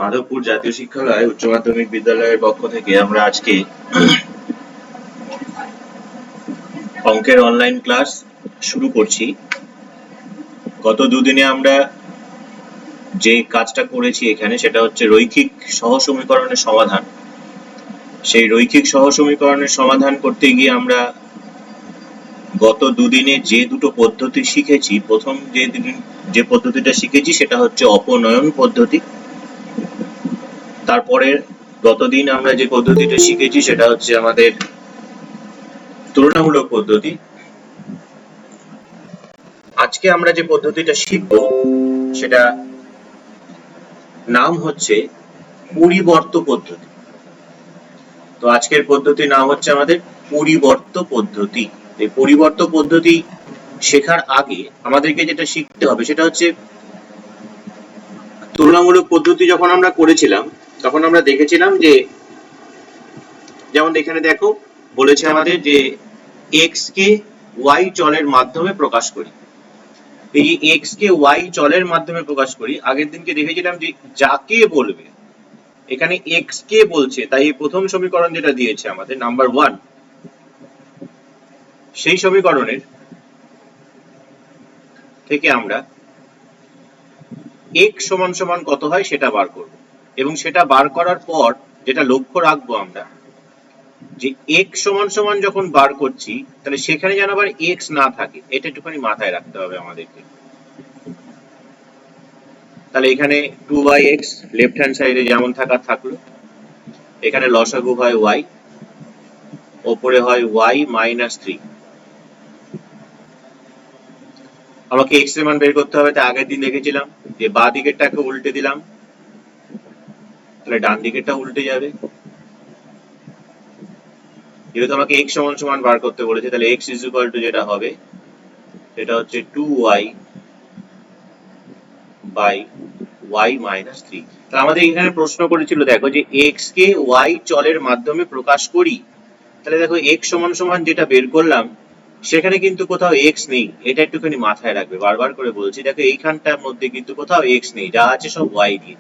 মাধবপুর জাতীয় শিক্ষালয় উচ্চ মাধ্যমিক বিদ্যালয়ের পক্ষ থেকে আমরা আজকে অঙ্কের অনলাইন ক্লাস শুরু করছি। গত দুদিনে আমরা যে কাজটা করেছি এখানে সেটা হচ্ছে রৈখিক সহসমীকরণের সমাধান। সেই রৈখিক সহসমীকরণের সমাধান করতে গিয়ে আমরা গত দুদিনে যে দুটো পদ্ধতি শিখেছি, প্রথম যে পদ্ধতিটা শিখেছি সেটা হচ্ছে অপনয়ন পদ্ধতি। তারপরে গতদিন আমরা যে পদ্ধতিটা শিখেছি সেটা হচ্ছে আমাদের তুলনামূলক পদ্ধতি। আজকে আমরা যে পদ্ধতিটা শিখব সেটা নাম হচ্ছে পরিবর্ত পদ্ধতি। তো আজকের পদ্ধতির নাম হচ্ছে আমাদের পরিবর্ত পদ্ধতি। এই পরিবর্ত পদ্ধতি শেখার আগে আমাদেরকে যেটা শিখতে হবে সেটা হচ্ছে তুলনামূলক পদ্ধতি যখন আমরা করেছিলাম তখন আমরা দেখেছিলাম যে যেমন এখানে দেখো বলেছে আমাদের যে x কে y চলের মাধ্যমে প্রকাশ করি। এই যে x কে y চলের মাধ্যমে প্রকাশ করি, আগের দিনকে দেখেছিলাম যে যাকে বলবে, এখানে x কে বলছে, তাই এই প্রথম সমীকরণ যেটা দিয়েছে আমাদের নাম্বার 1, সেই সমীকরণের থেকে আমরা x সমান সমান কত হয় সেটা বার করব। এবং সেটা বার করার পর যেটা লক্ষ্য রাখবো আমরা যে x সমান সমান যখন বার করছি তাহলে সেখানে যেন আবার x না থাকে, এটা একটুখানি মাথায় রাখতে হবে আমাদেরকে। তাহলে এখানে 2x লেফট হ্যান্ড সাইডে যেমন থাকলো, এখানে লসাগু হয় y, ওপরে হয় y মাইনাস 3। আমাকে x এর মান বের করতে হবে, তাই আগের দিন দেখেছিলাম যে বাঁ দিকেরটাকে উল্টে দিলাম, তাহলে ডান দিকেরটা উল্টে যাবে। যেহেতু আমাকে x সমান সমান বার করতে বলেছে, তাহলে x ইজ ইকুয়াল টু যেটা হবে সেটা হচ্ছে 2y বাই y মাইনাস 3। তাহলে আমাদের এখানে প্রশ্ন করেছিল, দেখো যে x কে y চলের মাধ্যমে প্রকাশ করি। তাহলে দেখো x সমান সমান যেটা বের করলাম সেখানে কিন্তু কোথাও x নেই, এটা একটুখানি মাথায় রাখবে, বারবার করে বলছি। দেখো এইখানটার মধ্যে কিন্তু কোথাও x নেই, যা আছে সব y দিয়ে।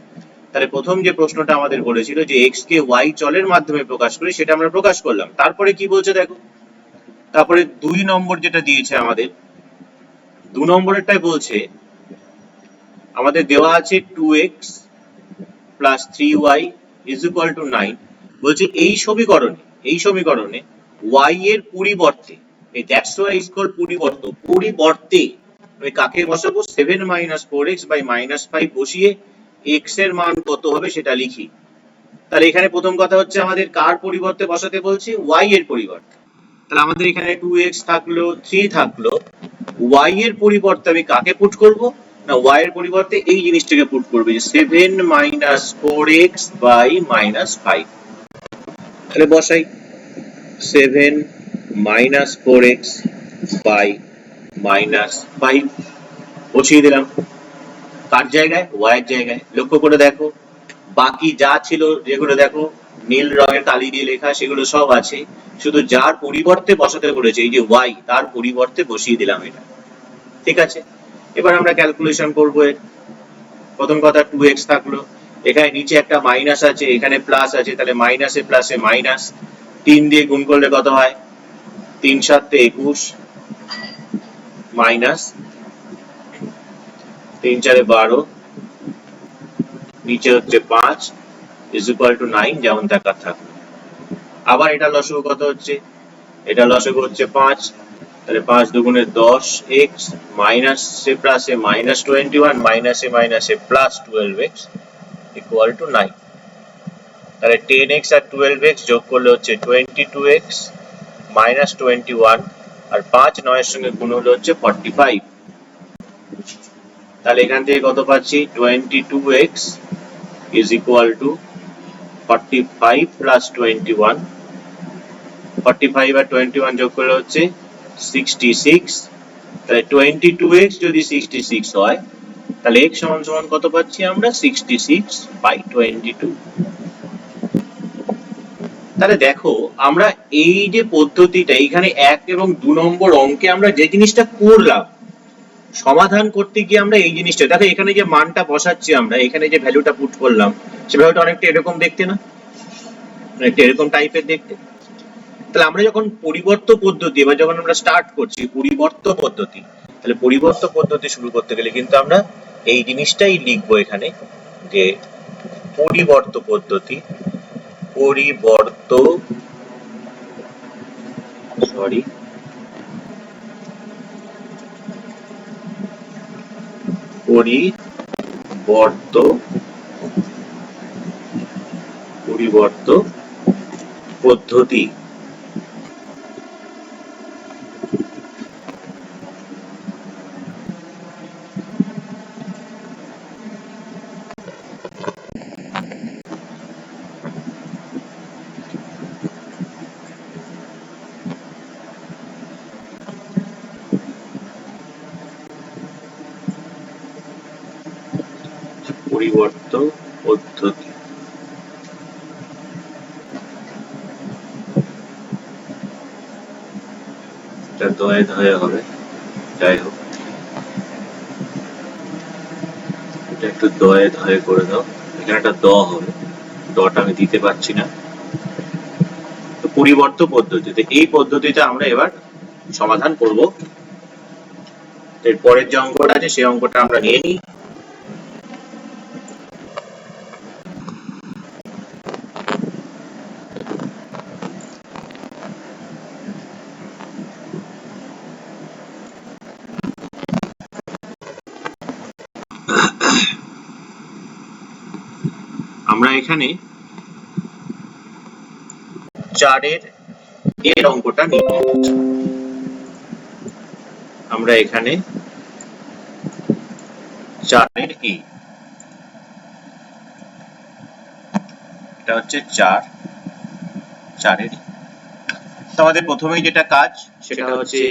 তাহলে প্রথম যে প্রশ্নটা আমাদের বলেছিল যে x কে y চলের মাধ্যমে প্রকাশ করি, সেটা আমরা প্রকাশ করলাম। তারপরে কি বলছে দেখো, তারপরে 2 নম্বর যেটা দিয়েছে আমাদের, 2 নম্বরেরটাই বলছে আমাদের দেওয়া আছে 2x plus 3y is equal two 9। বলছে এই সমীকরণে y এর পরিবর্তে, এই দ্যাটস ওয়াই ইজ কল্ড পরিবর্তে আমি কাকে বসাবো, 7 মাইনাস 4x বাই মাইনাস 5 বসিয়ে x এর মান কত হবে সেটা লিখি। তাহলে এখানে প্রথম কথা হচ্ছে আমাদের কার পরিবর্তে বসাতে বলছে, y এর পরিবর্তে। তাহলে আমাদের এখানে 2x থাকলো, 3 থাকলো, y এর পরিবর্তে আমি কাকে পুট করব না, y এর পরিবর্তে এই জিনিসটাকে পুট করবে, যে 7 মাইনাস 4x বাই মাইনাস 5। তাহলে বসাই 7 মাইনাস 4x বাই মাইনাস 5 বসিয়ে দিলাম কার জায়গায়, y এর জায়গায়। লক্ষ্য করে দেখো বাকি যা ছিল, যেগুলো দেখো নীল রঙের কালি দিয়ে লেখা, সেগুলো সব আছে, শুধু যার পরিবর্তে বসাতে বলেছে এই যে y, তার পরিবর্তে বসিয়ে দিলাম এটা। ঠিক আছে, এবার আমরা ক্যালকুলেশন করব। প্রথম কথা 2x থাকলো, এখানে নিচে একটা মাইনাস আছে, এখানে প্লাস আছে, তাহলে মাইনাসে প্লাসে মাইনাস, 3 দিয়ে গুণ করলে কত হয়, 3 7 21 মাইনাস 3 4 12, নিচে হচ্ছে 5 ইজ ইকুয়াল টু 9 যেমন থাকার থাকলো। আবার এটা লসাগু কত হচ্ছে, এটা লসাগু হচ্ছে 5, তাহলে 5 দুগুণে 10x মাইনাস সে প্লাসে মাইনাস 21 মাইনাসে মাইনাসে প্লাস 12x ইকুয়াল টু 9। তাহলে 10x আর 12x যোগ করলে হচ্ছে 22x মাইনাস 21, আর 5 9 এর সঙ্গে গুণ হলে হচ্ছে 45। তাহলে এখান থেকে কত পাচ্ছি, 22x is equal two 45 plus 21, 45 আর 21 যোগ করলে হচ্ছে 66। তাহলে 22x যদি 66 হয় তাহলে x সমান সমান কত পাচ্ছি আমরা, 66 বাই 22। তাহলে দেখো আমরা এই যে পদ্ধতিটা, এখানে 1 এবং 2 নম্বর অঙ্কে আমরা যে জিনিসটা করলাম সমাধান করতে গিয়ে আমরা এই জিনিসটা দেখো, এখানে যে মানটা বসাচ্ছি আমরা, এখানে যে ভ্যালুটা পুট করলাম, সে ভ্যালুটা অনেকটা এরকম দেখতে না, অনেকটা এরকম টাইপের দেখতে। তাহলে আমরা যখন পরিবর্ত পদ্ধতি, এবার যখন আমরা স্টার্ট করছি পরিবর্ত পদ্ধতি, তাহলে পরিবর্ত পদ্ধতি শুরু করতে গেলে কিন্তু আমরা এই জিনিসটাই লিখবো এখানে, যে পরিবর্ত পদ্ধতি, পরিবর্ত পরিবর্ত পদ্ধতি। পরিবর্ত পদ্ধতি এটা দয়ে ধয়ে হবে, যাই হোক এটা একটু দয়ে ধয়ে করে দাও, এখানে একটা দ হবে, দটা আমি দিতে পারছি না। তো পরিবর্ত পদ্ধতিতে, এই পদ্ধতিতে আমরা এবার সমাধান করব। এর পরের যে অঙ্কটা আছে সেই অঙ্কটা আমরা নিয়ে নিই। আমরা এখানে 4 এর অঙ্কটা নিয়ে নিচ্ছি। আমরা এখানে 4 এটা হচ্ছে 4 আমাদের প্রথমেই যেটা কাজ সেটা হচ্ছে,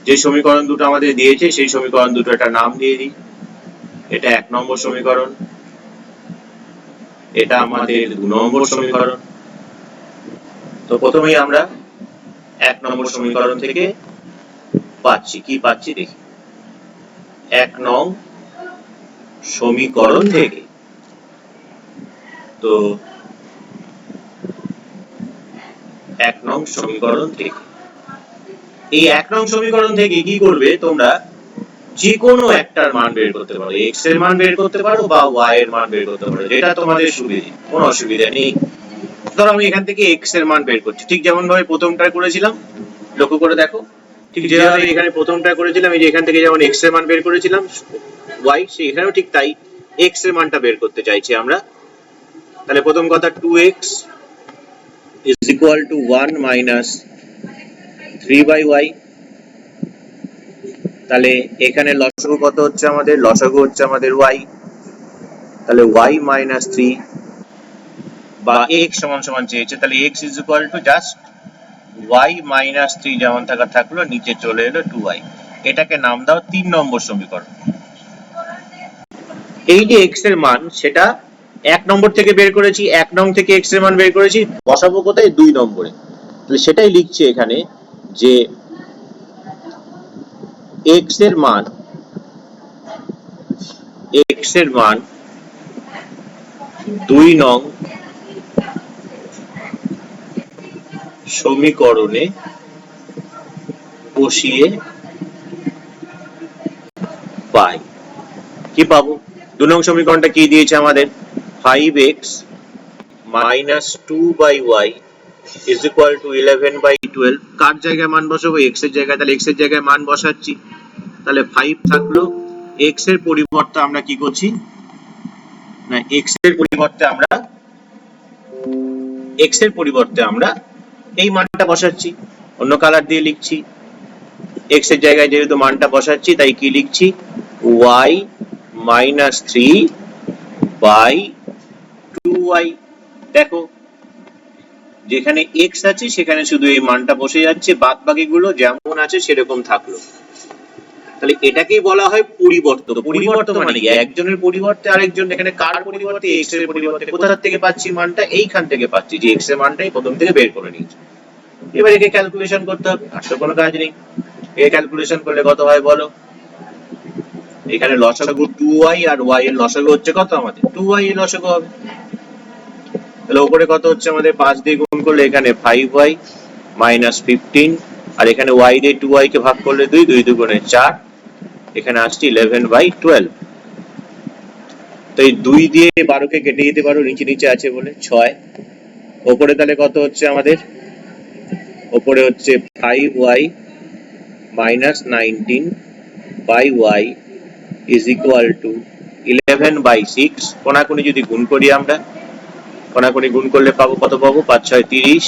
যে সমীকরণ দুটো আমাদের দিয়েছে সেই সমীকরণ দুটো একটা নাম দিয়ে দিই। এটা 1 নম্বর সমীকরণ, এটা আমাদের 2 নম্বর সমীকরণ। তো প্রথমেই আমরা 1 নম্বর সমীকরণ থেকে পাচ্ছি, কি পাচ্ছি দেখি। 1 নং সমীকরণ থেকে, তো 1 নং সমীকরণ থেকে, এই 1 নং সমীকরণ থেকে কি করবে তোমরা, যে কোনো একটার মান বের করতে পারো, x এর মান বের করতে পারো বা y এর মান বের করতে পারো, যেটা তোমাদের সুবিধা, কোনো অসুবিধা নেই। ধরো আমি এখান থেকে x এর মান বের করছি, ঠিক যেমন ভাবে প্রথমটা করেছিলাম, লক্ষ্য করে দেখো, ঠিক যেভাবে এখানে প্রথমটা করেছিলাম, এই যে এখান থেকে যেমন x এর মান বের করেছিলাম y, সেখানেও ঠিক তাই x এর মানটা বের করতে চাইছি আমরা। তাহলে প্রথম কথা 2x is equal to 1 minus 3/y। তাহলে এখানে লসাগু কত হচ্ছে আমাদের, লসাগু হচ্ছে আমাদের y, তাহলে y minus 3 বা x সমান সমান চেয়েছে, তাহলে x is equal to just y minus 3 যেমন থাকলো, নিচে চলে এলো 2y। এটাকে নাম দাও 3 নম্বর সমীকরণ। এই যে x এর মান সেটা 1 নম্বর থেকে বের করেছি, 1 নং থেকে x এর মান বের করেছি, বসাবো কোথায়, 2 নম্বরে। তাহলে সেটাই লিখছি এখানে, যে x এর মান 2 নং সমীকরণে বসিয়ে পাই। কি পাবো, 2 নং সমীকরণটা কি দিয়েছে আমাদের, 5x minus 2/y is equal to 11/12। কার জায়গায় মান বসাবো, x এর জায়গায়, তাহলে x এর জায়গায় মান বসাচ্ছি, তাহলে 5 থাকলো। x এর পরিবর্তে আমরা কি করছি না, x এর পরিবর্তে আমরা এই মানটা বসাচ্ছি, অন্য কালার দিয়ে লিখছি। x এর জায়গায় যেহেতু মানটা বসাচ্ছি তাই কি লিখছি, y minus 3/2y। দেখো যেখানে x আছে সেখানে শুধু এই মানটা বসে যাচ্ছে, বাদ বাকিগুলো যেমন আছে সেরকম থাকলো। তাহলে এটাকেই বলা হয় পরিবর্ত। পরিবর্ত মানে কি, একজনের পরিবর্তে আরেকজন, এখানে কার পরিবর্তে, x এর পরিবর্তে। কোথা থেকে পাচ্ছি মানটা, এইখান থেকে পাচ্ছি, যে x এর মানটাই প্রথম থেকে বের করে নিয়েছি। এবার একে ক্যালকুলেশন করতে হবে, আর তো কোনো কাজ নেই। একে ক্যালকুলেশন করলে কত হয় বলো, এখানে লসাগু 2y আর y এর লসাগু হচ্ছে কত আমাদের 2y এর লসাগু হবে। তাহলে উপরে কত হচ্ছে আমাদের 5 দিয়ে গুণ করলে এখানে 5y মাইনাস 15 আর এখানে y দিয়ে 2y কে ভাগ করলে 2, 2 দুগুণে 4, এখানে আসছে 11/12। তো এই 2 দিয়ে 12 কে কেটে দিতে পারো, নিচে নিচে আছে বলে 6। উপরে তাহলে কত হচ্ছে আমাদের, উপরে হচ্ছে 5y minus 19 by y is equal to 11/6। কোনাকুনি যদি গুণ করি আমরা, কোনাকুনি গুণ করলে পাবো কত পাবো, 5 6 30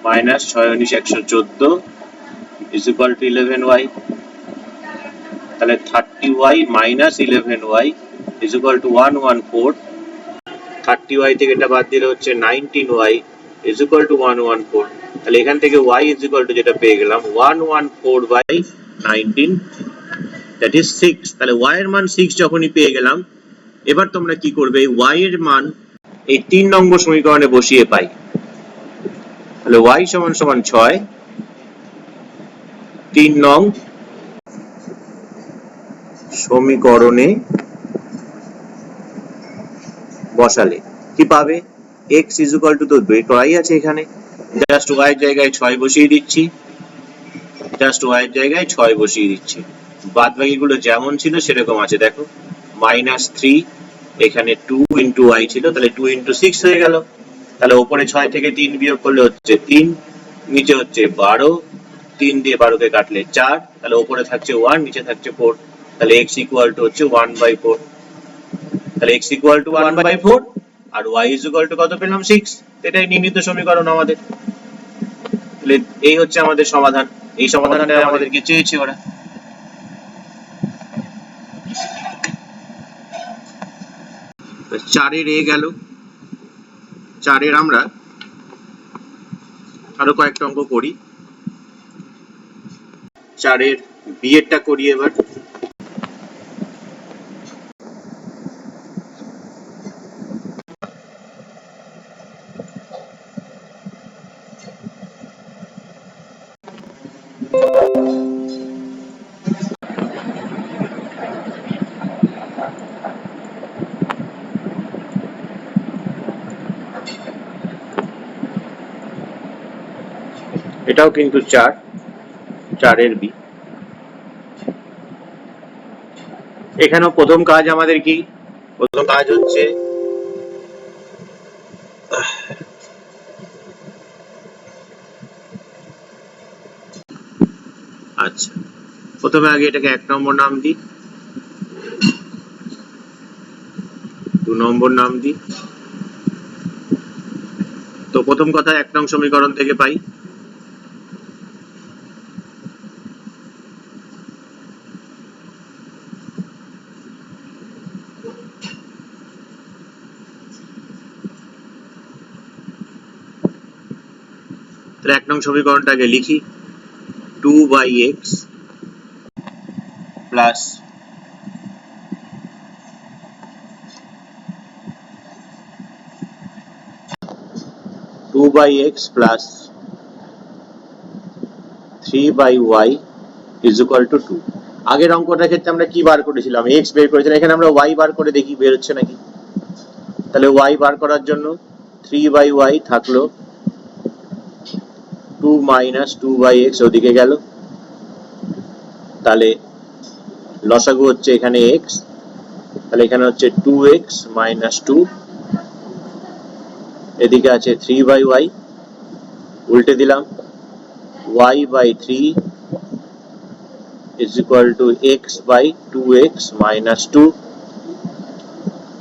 minus 6 19 114 is equal two 11y। তাহলে 30y minus 11y is equal two 114। 30y থেকে এটা বাদ দিলে হচ্ছে 19y ইজ ইকুয়াল টু 114। তাহলে এখান থেকে y ইজ ইকুয়াল টু যেটা পেয়ে গেলাম 114/19, দ্যাট ইজ 6। তাহলে y এর মান 6 যখনই পেয়ে গেলাম, এবার তোমরা কি করবে, y এর মান এই 3 নম্বর সমীকরণে বসিয়ে পাই। তাহলে y সমান সমান 6, 3 নং সমীকরণে বসালে কি পাবে, x ইজ ইকুয়াল টু, তো বের করাই আছে এখানে, জাস্ট y এর জায়গায় 6 বসিয়ে দিচ্ছি, জাস্ট y এর জায়গায় 6 বসিয়ে দিচ্ছি। বাদ বাকিগুলো যেমন ছিল সেরকম আছে, দেখো -3, এখানে 2 ইনটু y ছিল, তাহলে 2 ইনটু 6 হয়ে গেল। তাহলে উপরে 6 থেকে 3 বিয়োগ করলে হচ্ছে 3, নিচে হচ্ছে 12, 3 দিয়ে 12 কে কাটলে 4, তাহলে উপরে থাকছে 1, নিচে থাকছে 4। তাহলে x ইকুয়াল টু হচ্ছে 1/4। তাহলে x ইকুয়াল টু 1/4 আর y ইকুয়াল টু কত পেলাম, 6। এটাই নির্ণীত সমীকরণ আমাদের। তাহলে এই হচ্ছে আমাদের সমাধান, এই সমাধানটা আমাদেরকে চেয়েছে ওরা। 4 এর a গেল, 4 এর আমরা আরো কয়েকটা অঙ্ক করি। 4 এর b এরটা করি এবার। এটাও কিন্তু 4, 4 এর b। এখানেও প্রথম কাজ আমাদের কি, প্রথম কাজ হচ্ছে আচ্ছা, প্রথমে আগে এটাকে 1 নম্বর নাম দিই, 2 নম্বর নাম দিই। তো প্রথম কথা 1 নং সমীকরণ থেকে পাই, তাহলে 1 নং সমীকরণটাকে লিখি, 2/x plus 2/x plus 3/y is equal two 2। আগের অঙ্কটার ক্ষেত্রে আমরা কি বার করেছিলাম, x বের করেছিলাম, এখানে আমরা y বার করে দেখি বের হচ্ছে নাকি। তাহলে y বার করার জন্য 3/y থাকলো, 2 মাইনাস 2/x ওদিকে গেল, তাহলে লসাগু হচ্ছে এখানে x, তাহলে এখানে হচ্ছে 2x মাইনাস 2, এদিকে আছে 3/y, উল্টে দিলাম, y/3 is equal to x/2x minus 2।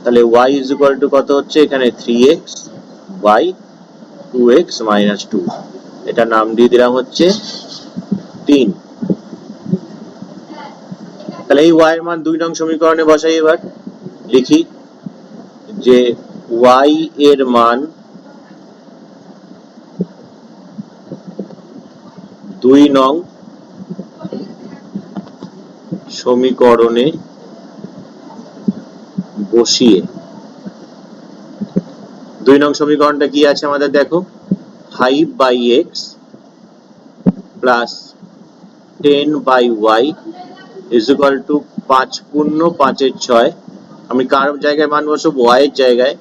তাহলে y is equal to কত হচ্ছে এখানে 3x by 2x minus 2, এটা নাম দিয়ে দিলাম হচ্ছে 3। তাহলে এই y এর মান 2 নং সমীকরণে বসাই। এবার লিখি যে y এর মান 2 নং সমীকরণে বসিয়ে, 2 নং সমীকরণটা কি আছে আমাদের দেখো, 5/x plus 10/y is equal two 5 পূর্ণ 5 এর 6। আমি কার জায়গায় মান বসাবো? y এর জায়গায়।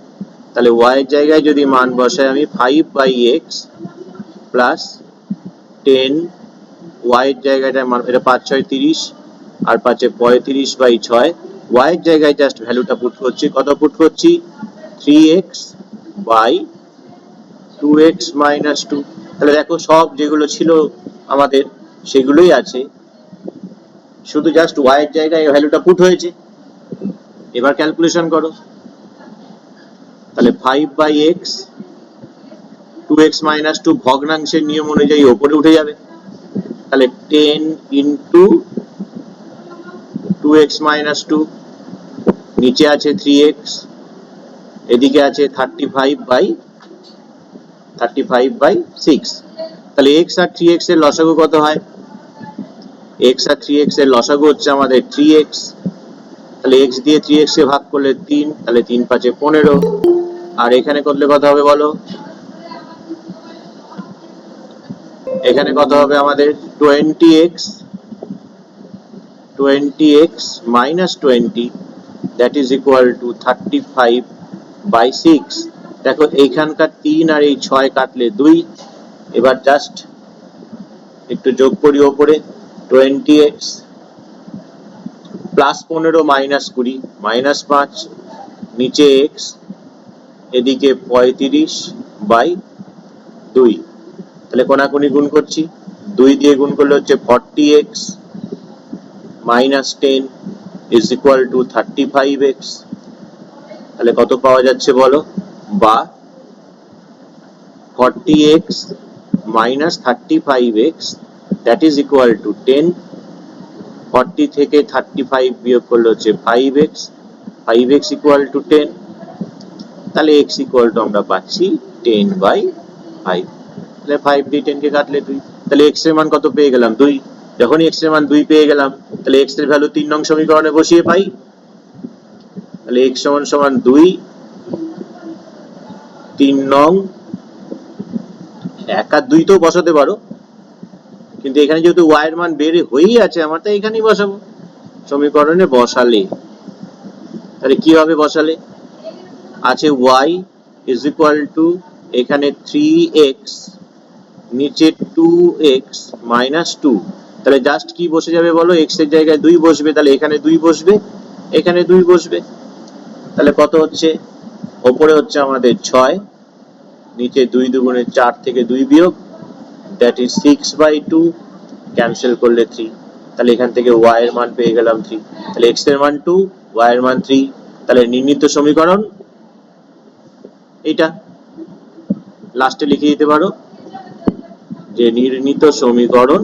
তাহলে y এর জায়গায় যদি মান বসাই আমি 5/x প্লাস 10 y এর জায়গাটা মান, এটা 5 6 30 আর 5 এ 35/6। y এর জায়গায় জাস্ট ভ্যালুটা পুট করছি। কত পুট করছি? 3x by 2x minus 2। তাহলে দেখো সব যেগুলো ছিল আমাদের সেগুলোই আছে, শুধু জাস্ট y এর জায়গায় ভ্যালুটা পুট হয়েছে। এবার ক্যালকুলেশন করো। তাহলে 5/x 2x মাইনাস 2 ভগ্নাংশের নিয়ম অনুযায়ী উপরে উঠে যাবে। তাহলে 10 ইন্টু 2x মাইনাস 2, নিচে আছে 3x, এদিকে আছে 35/6। তাহলে x আর 3x এর লসাগু কত হয়? x আর 3x এর লসাগু হচ্ছে আমাদের 3x। তাহলে x দিয়ে 3x কে ভাগ করলে 3, তাহলে 3 5 15। আর এখানে করলে কত হবে বলো? এখানে কত হবে আমাদের? 20x minus 20, that is equal to 35/6। দেখো এইখানকার 3 আর এই 6 কাটলে 2। এবার জাস্ট একটু যোগ করি ওপরে, 20x প্লাস 15 মাইনাস 20 মাইনাস 5, নিচে x, এদিকে 35/2। তাহলে কোনাকুনি গুণ করছি, 2 দিয়ে গুণ করলে হচ্ছে 40x minus 10 is equal to 35x। তাহলে কত পাওয়া যাচ্ছে বলো? বা 40x minus 35x, that is equal to 10। 40 থেকে 35 বিয়োগ করলে হচ্ছে 5x, 5x equal to 10। তাহলে x equal to আমরা পাচ্ছি 10/5। তাহলে 5 দিয়ে 10 কে কাটলে 2। তাহলে x এর মান কত পেয়ে গেলাম? 2। যখনই x এর মান 2 পেয়ে গেলাম, তাহলে x এর ভ্যালু 3 নং সমীকরণে বসিয়ে পাই। তাহলে x সমান 2, 3 নং, 1 আর 2 তো বসাতে পারো, কিন্তু এখানে যেহেতু y এর মান বের হয়েই আছে আমার, তাই এখানেই বসাবো। সমীকরণে বসালে তাহলে কি হবে? বসালে আছে y is equal to এখানে 3x, নিচে 2x minus 2। তাহলে জাস্ট কি বসে যাবে বলো? x এর জায়গায় 2 বসবে, তাহলে এখানে 2 বসবে, এখানে 2 বসবে। তাহলে কত হচ্ছে? উপরে হচ্ছে আমাদের 6, নিচে 2 দুগুণে 4 থেকে 2 বিয়োগ, that is 6/2, ক্যান্সেল করলে 3। তাহলে এখান থেকে y এর মান পেয়ে গেলাম 3। তাহলে x এর মান 2, y এর মান 3। তাহলে নির্ণীত সমীকরণ এটা লাস্টে লিখে দিতে পারো যে নির্ণীত সমীকরণ,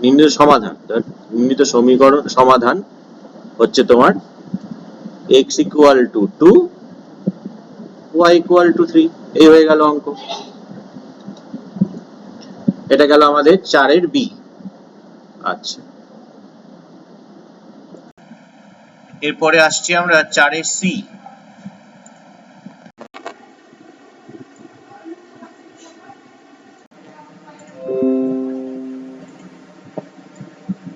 নির্ণীত সমাধান হচ্ছে তোমার x equal to 2, y equal to 3। এই হয়ে গেল অঙ্ক। এটা গেল আমাদের 4 এর বি। আচ্ছা, এরপরে আসছি আমরা 4 এর সি।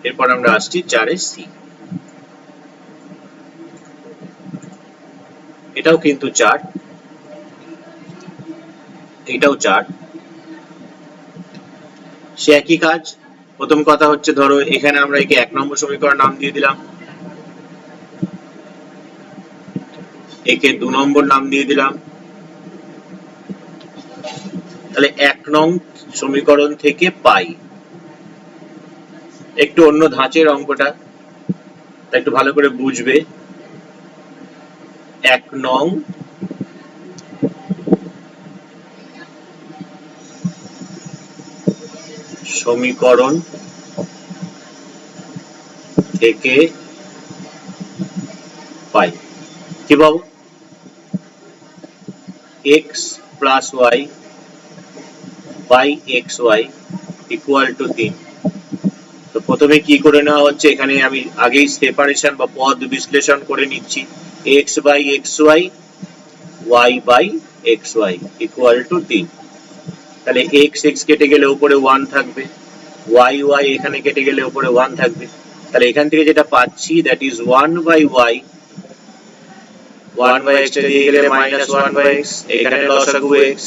এরপর আমরা আসছি 4 এর সি। এটাও কিন্তু 4, এটাও 4। সে একই কাজ। প্রথম কথা হচ্ছে ধরো এখানে আমরা একে 1 নম্বর সমীকরণ নাম দিয়ে দিলাম, একে 2 নম্বর নাম দিয়ে দিলাম। তাহলে 1 নং সমীকরণ থেকে পাই, একটু অন্য ধাঁচের অঙ্কটা, একটু ভালো করে বুঝবে। 1 নং সমীকরণ থেকে পাই কি পাবো? x plus y by xy equal to 3। তো প্রথমে কি করে নেওয়া হচ্ছে? এখানে আমি আগেই সেপারেশন বা পদ বিশ্লেষণ করে নিচ্ছি। x by xy, y by xy equal to 3। তাহলে x x কেটে গেলে উপরে 1 থাকবে, y y এখানে কেটে গেলে উপরে 1 থাকবে, তাহলে এখান থেকে যেটা পাচ্ছি দ্যাট ইজ 1/y, 1/x টা দিয়ে গেলে -1/x, এখানে লসাগু x,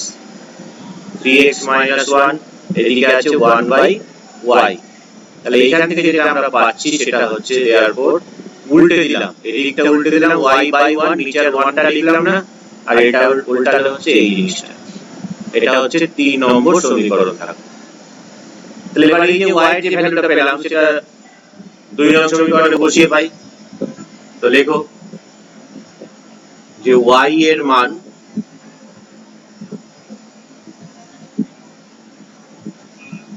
3x - 1, এদিকে আছে 1/y। তাহলে এখান থেকে যেটা আমরা পাচ্ছি সেটা হচ্ছে therefore উল্টে দিলাম, এদিকটা উল্টে দিলাম, y/1, নিচের 1 টা লিখলাম না, আর এটা উল্টালে হচ্ছে এই জিনিসটা। এটা হচ্ছে 3 নম্বর সমীকরণ থাকবে। তাহলে এবার এই যে y এর যে ভ্যালুটা পেলাম সেটা 2 নং সমীকরণে বসিয়ে পাই। তো লেখো যে y এর মান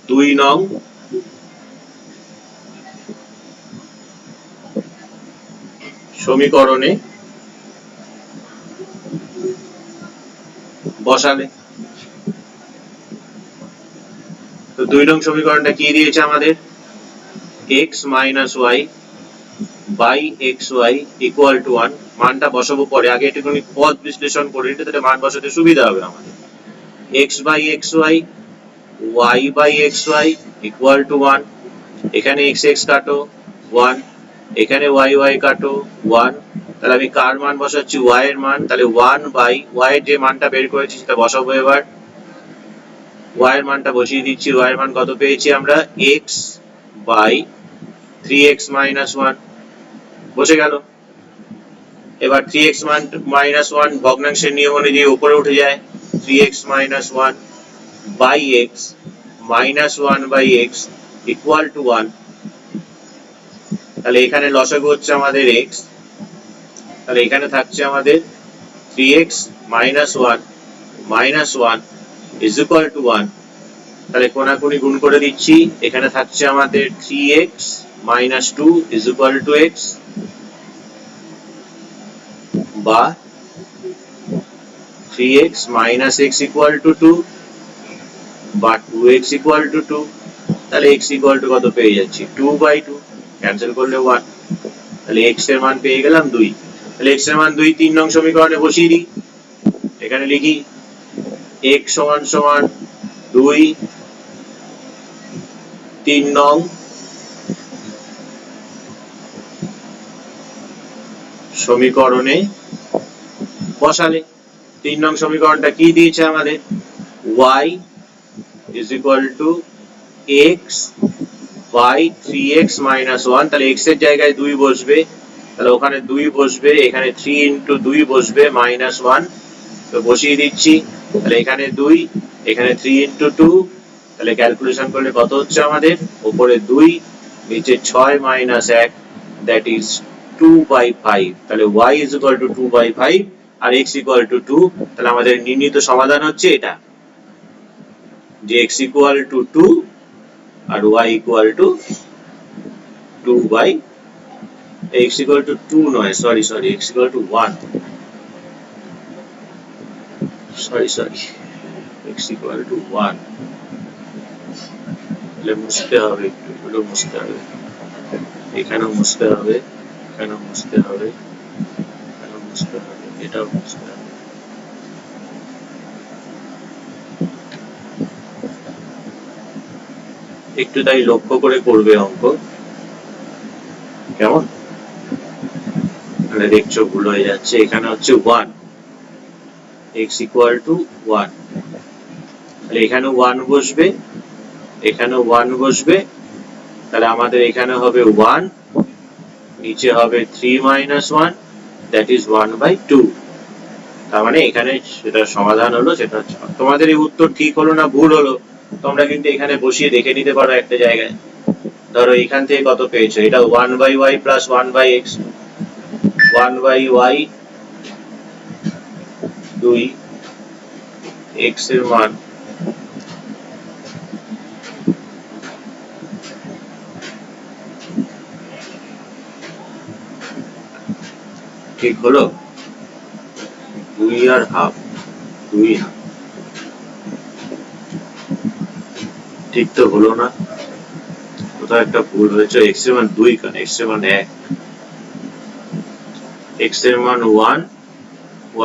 দুই নং সমীকরণে বসালে। তো 2 নং সমীকরণটা কি দিয়েছে আমাদের? x - y by xy equal to 1, মানটা বসাবো পরে, আগে একটুখানি পদ বিশ্লেষণ করে নিতে, তাহলে মান বসাতে সুবিধা হবে আমাদের। x by xy, y by xy equal to 1, এখানে x x কাটো 1, এখানে y y কাটো 1, তাহলে আমি কার মান বসাচ্ছি? y এর মান, তাহলে 1 by y এর যে মানটা বের করেছি সেটা বসাবো এবার। y এর মানটা বসিয়ে দিচ্ছি, y এর মান কত পেয়েছি আমরা? x by 3x - 1 বসে গেল। এবার 3x - 1 ভগ্নাংশের নিয়ম অনুযায়ী উপরে উঠে যায়, 3x - 1 by x -1 by x equal to 1, তাহলে এখানে লসাগু হচ্ছে আমাদের x, তাহলে এখানে থাকছে আমাদের 3x - 1 -1 is equal to 1, তাহলে কোনাকুনি গুণ করে দিচ্ছি, এখানে থাকছে আমাদের 3x - 2 is equal to x, বা 3x - x equal to 2, বা 2x equal to 2, তাহলে x equal to কত পেয়ে যাচ্ছি? 2/2, ক্যান্সেল করলে 1, তাহলে x এর মান পেয়ে গেলাম 2। তাহলে x এর মান 2 3 নং সমীকরণে বসিয়ে দিই, এখানে লিখি x = 2 3 নং সমীকরণে বসালে। 3 নং সমীকরণটা কি দিয়েছে আমাদের? y is equal to x by 3x - 1, তাহলে x এর জায়গায় 2 বসবে, তাহলে ওখানে 2 বসবে, এখানে 3 into 2 বসবে -1, তো বসিয়ে দিচ্ছি, তাহলে এখানে 2, এখানে 3 into 2, তাহলে ক্যালকুলেশন করলে কত হচ্ছে আমাদের? উপরে 2, নিচে 6 - 1, that is 2/5, তাহলে y is equal to 2/5 R x equal to 2, তাহলে আমাদের নির্ণীত সমাধান হচ্ছে এটা, যে x equal to 2 R y equal to 2 x equal to 2 নয়, sorry x equal to 1, sorry x equal to 1, তাহলে মুছতে হবে, একটু এগুলো মুছতে হবে, এখানেও মুছতে হবে, এখানেও মুছতে হবে, এখানেও মুছতে হবে, এটাও মুছতে হবে। একটু তাই লক্ষ্য করে করবে অঙ্ক, কেমন? তাহলে দেখছো ভুল হয়ে যাচ্ছে, এখানে হচ্ছে 1, x equal to 1, তাহলে এখানে 1 বসবে, এখানেও 1 বসবে, তাহলে আমাদের এখানে হবে 1, নিচে হবে 3 - 1, that is 1/2, তার মানে এখানে সেটা সমাধান হলো, সেটা হচ্ছে। তোমাদের এই উত্তর ঠিক হলো না ভুল হলো তোমরা কিন্তু এখানে বসিয়ে দেখে নিতে পারো একটা জায়গায়। ধরো এখান থেকে কত পেয়েছো? এটা 1/y plus 1/x, 1/y 2, x এর মান ঠিক হলো 2 আর হাফ, 2 হাফ, ঠিক তো হলো না, কোথাও একটা ভুল হয়েছে। x এর মান 2 কেন? x এর মান 1, x এর মান 1,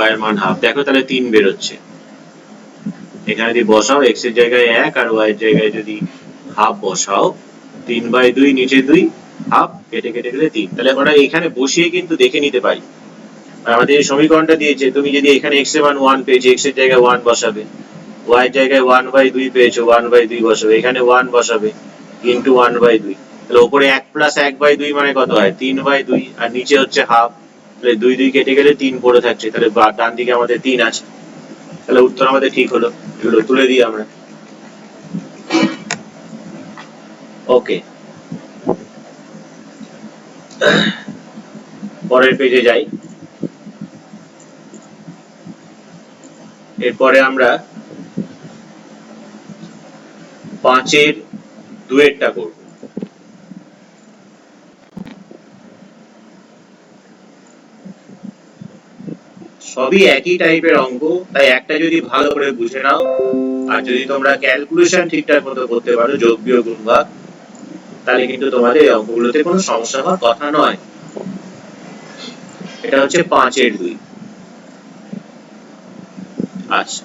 y এর মান হাফ, দেখো তাহলে 3 বের হচ্ছে। এখানে যদি বসাও x এর জায়গায় 1 আর y এর জায়গায় যদি হাফ বসাও, 3/2 নিচে 2, হাফ কেটে কেটে গেলে 3। তাহলে আমরা এখানে বসিয়ে কিন্তু দেখে নিতে পারি। আমাদের এই সমীকরণটা দিয়েছে, তুমি যদি এখানে x এর মান 1 পেয়েছো, x এর জায়গায় 1 বসাবে, y এর জায়গায় 1/2 পেয়েছো, 1/2 বসাবে, এখানে 1 বসাবে ইনটু 1/2। তাহলে উপরে 1 প্লাস 1/2 মানে কত হয়? 3/2, আর নিচে হচ্ছে হাফ। তাহলে 2 2 কেটে গেলে 3 পড়ে থাকছে, তাহলে ডান দিকে আমাদের 3 আছে। তাহলে উত্তর আমাদের ঠিক হলো। এগুলো তুলে দিই আমরা। ওকে, পরের পেজে যাই। এরপরে আমরা 5-এর 2-এরটা করব। সবই একই টাইপের অঙ্ক, তাই একটা যদি ভালো করে বুঝে নাও, আর যদি তোমরা ক্যালকুলেশন ঠিকঠাক মতো করতে পারো, যোগ বিয়োগ গুণ ভাগ, তাহলে কিন্তু তোমাদের এই অঙ্কগুলোতে কোনো সমস্যা হওয়ার কথা নয়। এটা হচ্ছে 5-এর 2। আচ্ছা,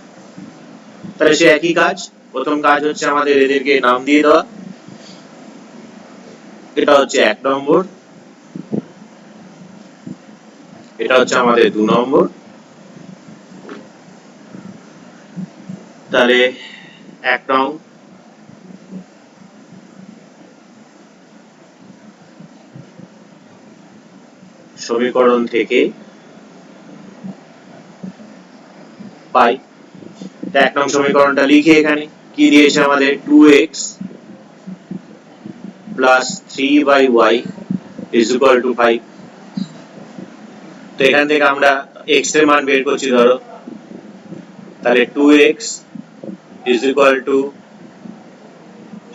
তাহলে সে একই কাজ। প্রথম কাজ হচ্ছে আমাদের এদেরকে নাম দিয়ে দেওয়া। এটা হচ্ছে 1 নম্বর, এটা হচ্ছে আমাদের 2 নম্বর। তাহলে 1 নং, সমীকরণ থেকে পাই। 1 নং সমীকরণটা লিখে এখানে কি দিয়েছে আমাদের? 2x plus 3y is equal two 5। তো এখান থেকে আমরা x এর মান বের করছি ধরো, তাহলে 2x is equal two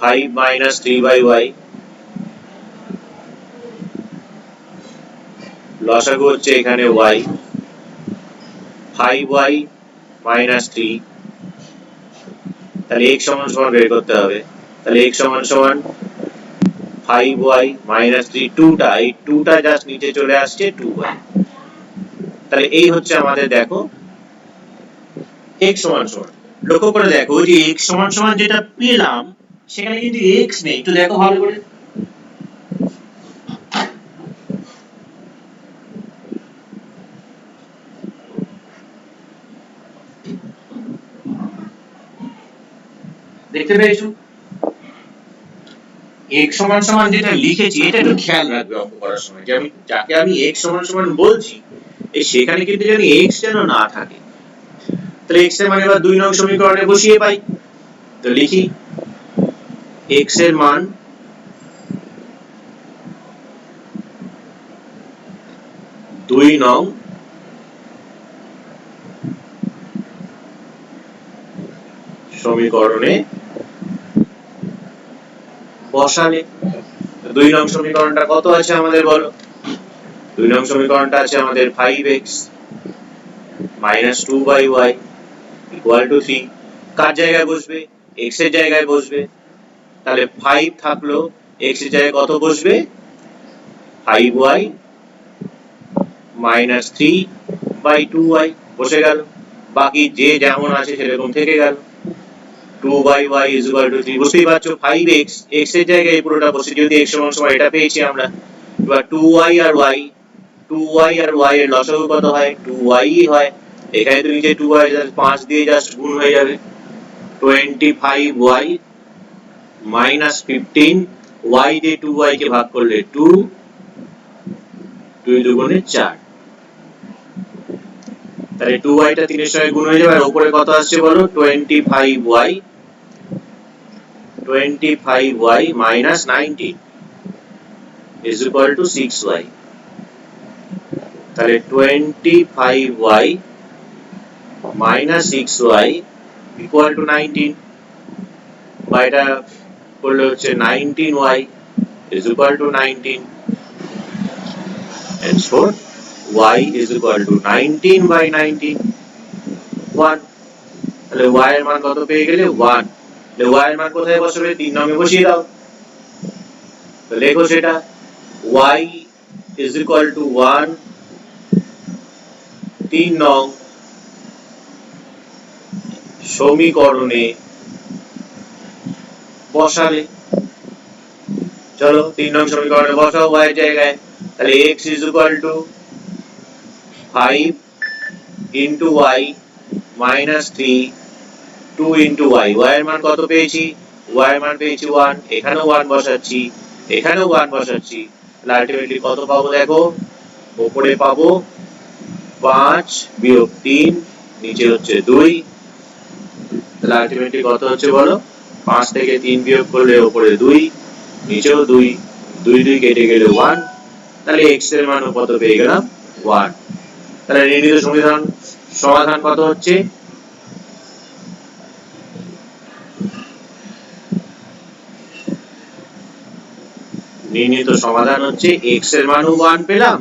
5 minus 3y, লসাগু হচ্ছে এখানে y, 5y মাইনাস 3। তাহলে x সমান সমান বের করতে হবে। তাহলে x সমান সমান 5y মাইনাস 3, 2টা, এই 2টা জাস্ট নিচে চলে আসছে 2y। তাহলে এই হচ্ছে আমাদের, দেখো, x সমান সমান। লক্ষ্য করে দেখো যে x সমান সমান যেটা পেলাম সেখানে কিন্তু x নেই। একটু দেখো ভালো করে। দেখতে পেয়েছো? x সমান সমান যেটা লিখেছি এটা একটু খেয়াল রাখবে অঙ্ক করার সময়, যে আমি যাকে আমি x সমান সমান বলছি সেখানে কিন্তু যেন x যেন না থাকে। তাহলে x এর মান এবার 2 নং সমীকরণে বসিয়ে পাই। তো লিখি x এর মান 2 নং সমীকরণে বসালে। 2 নং সমীকরণটা কত আছে আমাদের বলো? 2 নং সমীকরণটা আছে আমাদের 5x minus 2y equal to 3। কার জায়গায় বসবে? x এর জায়গায় বসবে। তাহলে 5 থাকলো, x এর জায়গায় কত বসবে? 5y minus 3/2y বসে গেল। বাকি যে যেমন আছে সেরকম থেকে গেল। 2/y is equal to 3। বুঝতেই পারছো 5x, x এর জায়গায় এই পুরোটা বসে, যদি x সমান সমান এটা পেয়েছি আমরা। এবার 2y আর y এর লসাগু কত হয়? 2y হয়। এখানে তো নিচে 2y 5 দিয়ে জাস্ট গুণ হয়ে যাবে। 25y minus 15, y দিয়ে 2y কে ভাগ করলে 2, 2 দুগুণে 4। তাহলে 2y টা 3 এর সঙ্গে গুণ হয়ে যাবে, আর উপরে কত আসছে বলো? 25y minus 19 is equal to 6y। তাহলে 25y minus 6y equal to 19, বা এটা করলে হচ্ছে 19y is equal to 19, and so y is equal to 19/19, 1। তাহলে y এর মান কত পেয়ে গেলে? 1। তাহলে y এর মান কোথায় বসাবে? 3 নং এ বসিয়ে দাও। তো লেখো সেটা, y is equal to 1 3 নং সমীকরণে বসালে। চলো 3 নং সমীকরণে বসাও y এর জায়গায়, তাহলে x is equal to 5 into y minus 3 2 into y, y এর মান কত পেয়েছি, y এর মান পেয়েছি 1, এখানেও 1 বসাচ্ছি, এখানেও 1 বসাচ্ছি, তাহলে আলটিমেটলি কত পাবো দেখো, উপরে পাবো 5 বিয়োগ 3, নিচে হচ্ছে 2, তাহলে আলটিমেটলি কত হচ্ছে বলো, 5 থেকে 3 বিয়োগ করলে উপরে 2, নিচেও 2, 2 2 কেটে গেলে 1, তাহলে x এর মান কত পেয়ে গেলাম 1। তাহলে নির্ণীত সমাধান কত হচ্ছে, নির্ণীত সমাধান হচ্ছে x এর মানও 1 পেলাম,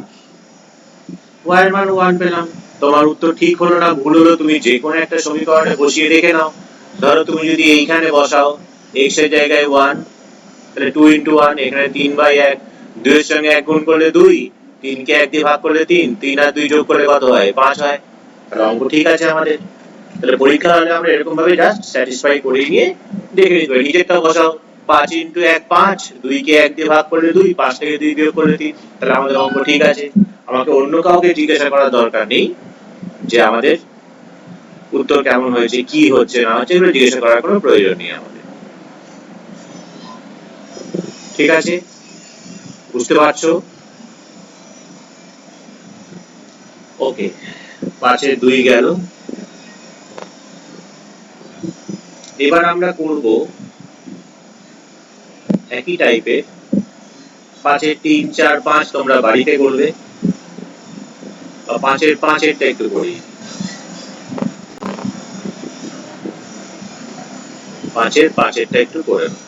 y এর মানও 1 পেলাম। তোমার উত্তর ঠিক হলো না ভুল হলো তুমি যে কোনো একটা সমীকরণে বসিয়ে দেখে নাও। ধরো তুমি যদি এইখানে বসাও x এর জায়গায় 1, তাহলে 2 into 1, এখানে 3/1, 2 এর সঙ্গে 1 গুণ করলে 2, 3 কে 1 দিয়ে ভাগ করলে 3, 3 আর 2 যোগ করলে কত হয়, 5 হয়। তাহলে অঙ্ক ঠিক আছে আমাদের। তাহলে পরীক্ষা হলে আমরা এরকম ভাবে জাস্ট স্যাটিসফাই করে নিয়ে দেখে নিতে পারি। নিচেরটা বসাও, 5 into 1 5, 2 কে 1 দিয়ে ভাগ করলে 2, 5 থেকে 2 বিয়োগ করলে 3, তাহলে আমাদের অঙ্ক ঠিক আছে। আমাকে অন্য কাউকে জিজ্ঞাসা করার দরকার নেই যে আমাদের উত্তর কেমন হয়েছে, কি হচ্ছে না হচ্ছে, এগুলো জিজ্ঞাসা করার কোনো প্রয়োজন নেই আমাদের। ঠিক আছে, বুঝতে পারছো? ওকে, 5 এর 2 গেল। এবার আমরা করব একই টাইপের 5 এর 3 4 5, তোমরা বাড়িতে করবে, 5 এর 5 এরটা একটু করি, 5 এর 5 এরটা একটু করে নাও।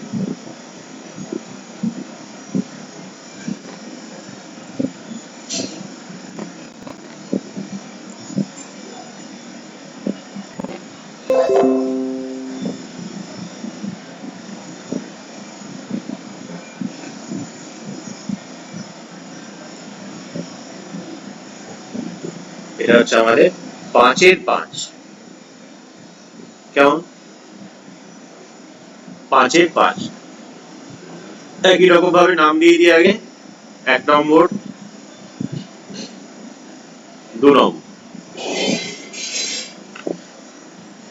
এটা হচ্ছে আমাদের 5 এর 5, কেমন, 5 এর 5 একই রকম ভাবে নাম দিয়ে দিই আগে, 1 নম্বর 2 নম্বর।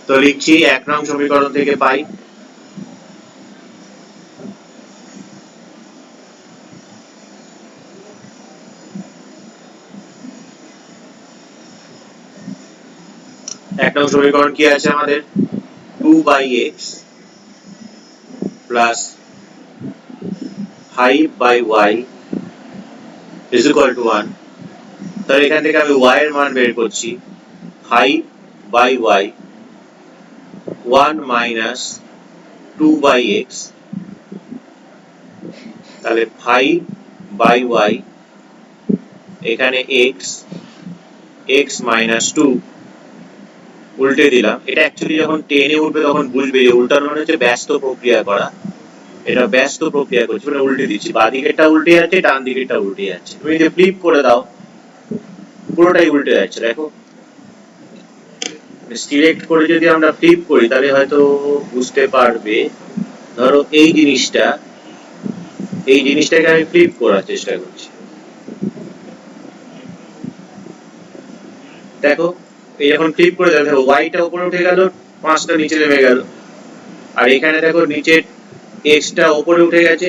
তো লিখছি 1 নং সমীকরণ থেকে পাই এক নং সমীকরণ কি আছে আমাদের, 2/x plus 5/y is equal to 1। তাহলে এখান থেকে আমি y এর মান বের করছি, 5/y 1 minus 2/x, তাহলে 5/y এখানে x, x minus 2, উল্টে দিলাম। এটা অ্যাকচুয়ালি যখন 10 এ উঠবে তখন বুঝবে যে উল্টানো মানে হচ্ছে ব্যস্ত প্রক্রিয়া করা, এটা ব্যস্ত প্রক্রিয়া করছে মানে উল্টে দিচ্ছি, বাঁ দিকেরটা উল্টে যাচ্ছে, ডান দিকেরটা উল্টে যাচ্ছে। তুমি যদি ফ্লিপ করে দাও পুরোটাই উল্টে যাচ্ছে, দেখো সিলেক্ট করে যদি আমরা ফ্লিপ করি তাহলে হয়তো বুঝতে পারবে। ধরো এই জিনিসটাকে আমি ফ্লিপ করার চেষ্টা করছি, দেখো এই যখন ফ্লিপ করে দাও দেখো ওয়াইটা উপরে উঠে গেল, 5টা নিচে নেমে গেল, আর এখানে দেখো নিচের এক্সটা উপরে উঠে গেছে।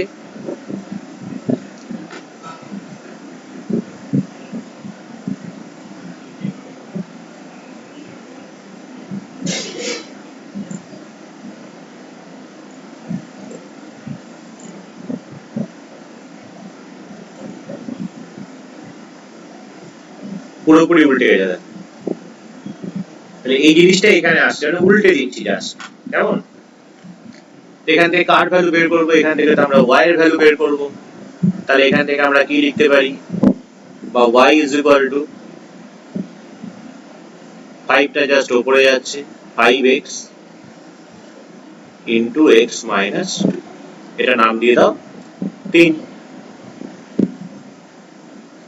পুরোপুরি উল্টে গেছে, তাহলে এই জিনিসটা এখানে আসছে, মানে উল্টে দিচ্ছি জাস্ট, কেমন। এখান থেকে কার ভ্যালু বের করব, এখান থেকে তো আমরা y এর ভ্যালু বের করব, তাহলে এখান থেকে আমরা কি লিখতে পারি, বা y is equal to 5টা জাস্ট উপরে যাচ্ছে, 5x into x minus 2, এটা নাম দিয়ে দাও 3।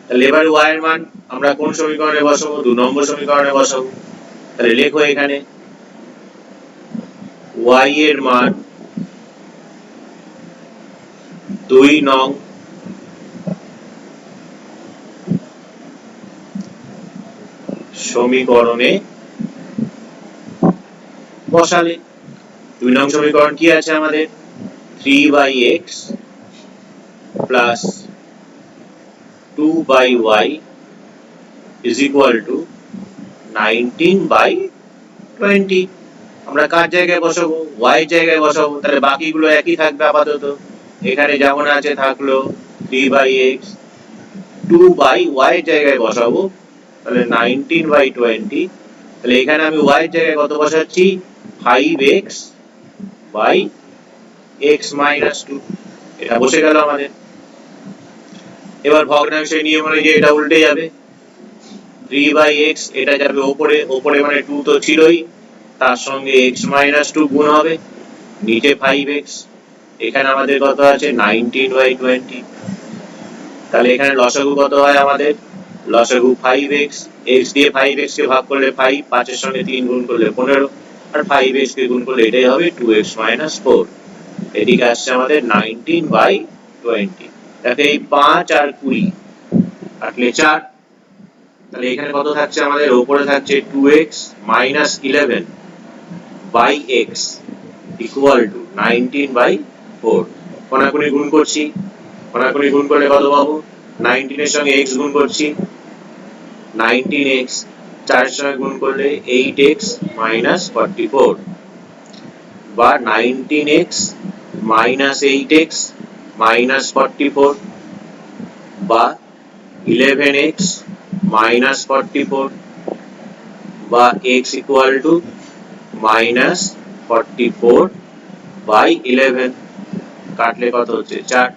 তাহলে এবার y এর মান আমরা কোন সমীকরণে বসাবো, 2 নম্বর সমীকরণে বসাবো। তাহলে লেখো এখানে y এর মান 2 নং সমীকরণে বসালে। 2 নং সমীকরণ কি আছে আমাদের? 3/x plus 2/y is equal to 19/20। আমরা কার জায়গায় বসাবো? y জায়গায় বসাবো। তাহলে বাকিগুলো একই থাকবে আপাতত। এখানে যেমন আছে থাকলো 3/x, 2/y জায়গায় বসাবো, তাহলে 19/20। তাহলে এখানে আমি y জায়গায় কত বসাচ্ছি? 5x by x minus 2। এটা বসে গেল আমাদের। এবার ভগ্নাংশের নিয়ম অনুযায়ী এটা উল্টে যাবে। 3/x এটা যাবে উপরে, উপরে মানে 2 তো ছিলই, তার সঙ্গে x minus 2 গুণ হবে, নিচে 5x। এখানে আমাদের কত আছে? 19/20। তাহলে এখানে লসাগু কত হয় আমাদের? লসাগু 5x, x দিয়ে 5x কে ভাগ করলে 5, 5 এর সঙ্গে 3 গুণ করলে 15, আর 5x কে গুণ করলে এটাই হবে 2x minus 4। এদিকে আসছে আমাদের 19/20। তাতে এই 5 আর 20 কাটলে 4। তাহলে এখানে কত থাকছে আমাদের? উপরে থাকছে 2x minus 11 by x equal to 19/4। কোনাকুনি গুণ করছি, কোনাকুনি গুণ করলে কত পাবো? 19 এর সঙ্গে x গুণ করছি, 19x, 4 এর সঙ্গে গুণ করলে 8x minus 44, বা 19x minus 8x minus 44, বা 11x minus 44, বা x equal to minus 44 by 11। কাটলে কত হচ্ছে? 4।